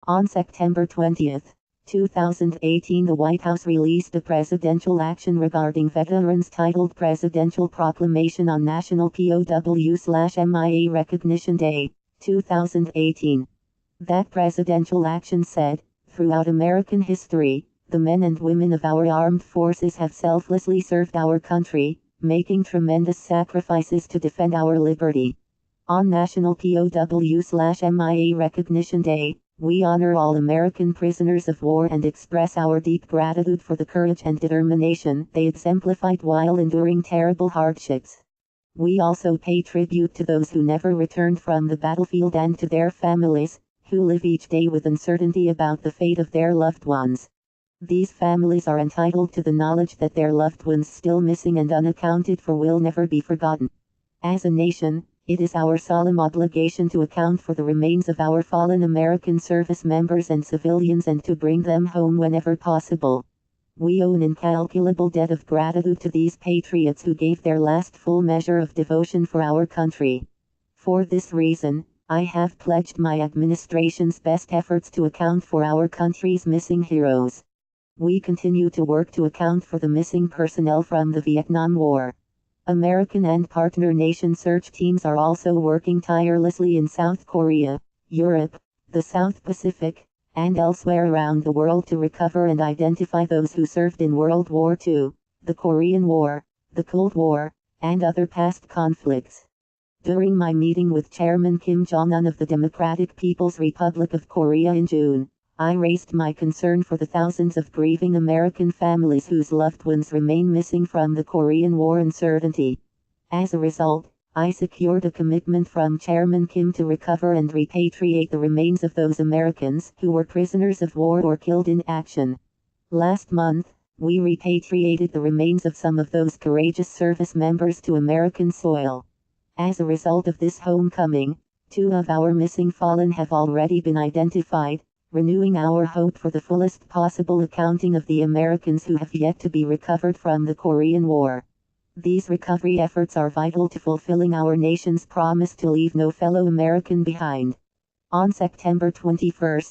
On September 20, 2018, the White House released a presidential action regarding veterans titled Presidential Proclamation on National POW/MIA Recognition Day, 2018. That presidential action said, "Throughout American history, the men and women of our armed forces have selflessly served our country, making tremendous sacrifices to defend our liberty. On National POW/MIA Recognition Day, we honor all American prisoners of war and express our deep gratitude for the courage and determination they exemplified while enduring terrible hardships. We also pay tribute to those who never returned from the battlefield and to their families, who live each day with uncertainty about the fate of their loved ones. These families are entitled to the knowledge that their loved ones still missing and unaccounted for will never be forgotten. As a nation, it is our solemn obligation to account for the remains of our fallen American service members and civilians and to bring them home whenever possible. We owe an incalculable debt of gratitude to these patriots who gave their last full measure of devotion for our country. For this reason, I have pledged my administration's best efforts to account for our country's missing heroes. We continue to work to account for the missing personnel from the Vietnam War. American and partner nation search teams are also working tirelessly in South Korea, Europe, the South Pacific, and elsewhere around the world to recover and identify those who served in World War II, the Korean War, the Cold War, and other past conflicts. During my meeting with Chairman Kim Jong-un of the Democratic People's Republic of Korea in June, I raised my concern for the thousands of grieving American families whose loved ones remain missing from the Korean War uncertainty. As a result, I secured a commitment from Chairman Kim to recover and repatriate the remains of those Americans who were prisoners of war or killed in action. Last month, we repatriated the remains of some of those courageous service members to American soil. As a result of this homecoming, 2 of our missing fallen have already been identified, renewing our hope for the fullest possible accounting of the Americans who have yet to be recovered from the Korean War. These recovery efforts are vital to fulfilling our nation's promise to leave no fellow American behind. On September 21,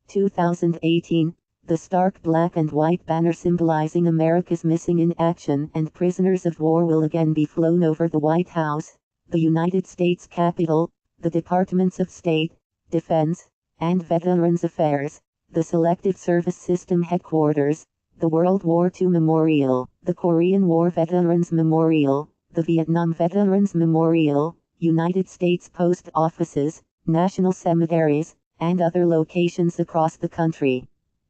2018, the stark black and white banner symbolizing America's missing in action and prisoners of war will again be flown over the White House, the United States Capitol, the Departments of State, Defense, and Veterans Affairs, the Selective Service System Headquarters, the World War II Memorial, the Korean War Veterans Memorial, the Vietnam Veterans Memorial, United States Post Offices, national cemeteries, and other locations across the country.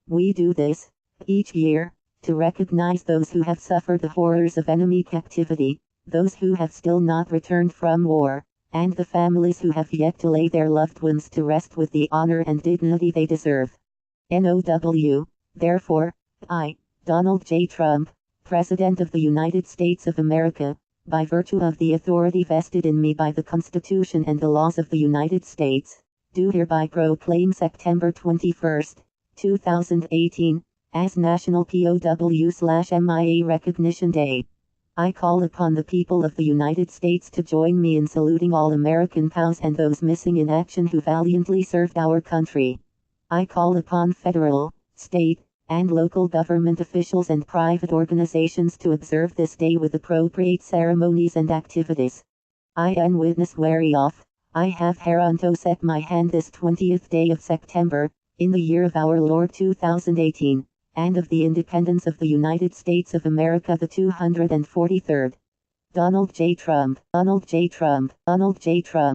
We do this, each year, to recognize those who have suffered the horrors of enemy captivity, those who have still not returned from war, and the families who have yet to lay their loved ones to rest with the honor and dignity they deserve. NOW, therefore, I, Donald J. Trump, President of the United States of America, by virtue of the authority vested in me by the Constitution and the laws of the United States, do hereby proclaim September 21, 2018, as National POW/MIA Recognition Day. I call upon the people of the United States to join me in saluting all American POWs and those missing in action who valiantly served our country. I call upon federal, state, and local government officials and private organizations to observe this day with appropriate ceremonies and activities. I am witness whereof, I have hereunto set my hand this 20th day of September, in the year of our Lord 2018. And of the independence of the United States of America the 243rd. Donald J. Trump, Donald J. Trump, Donald J. Trump.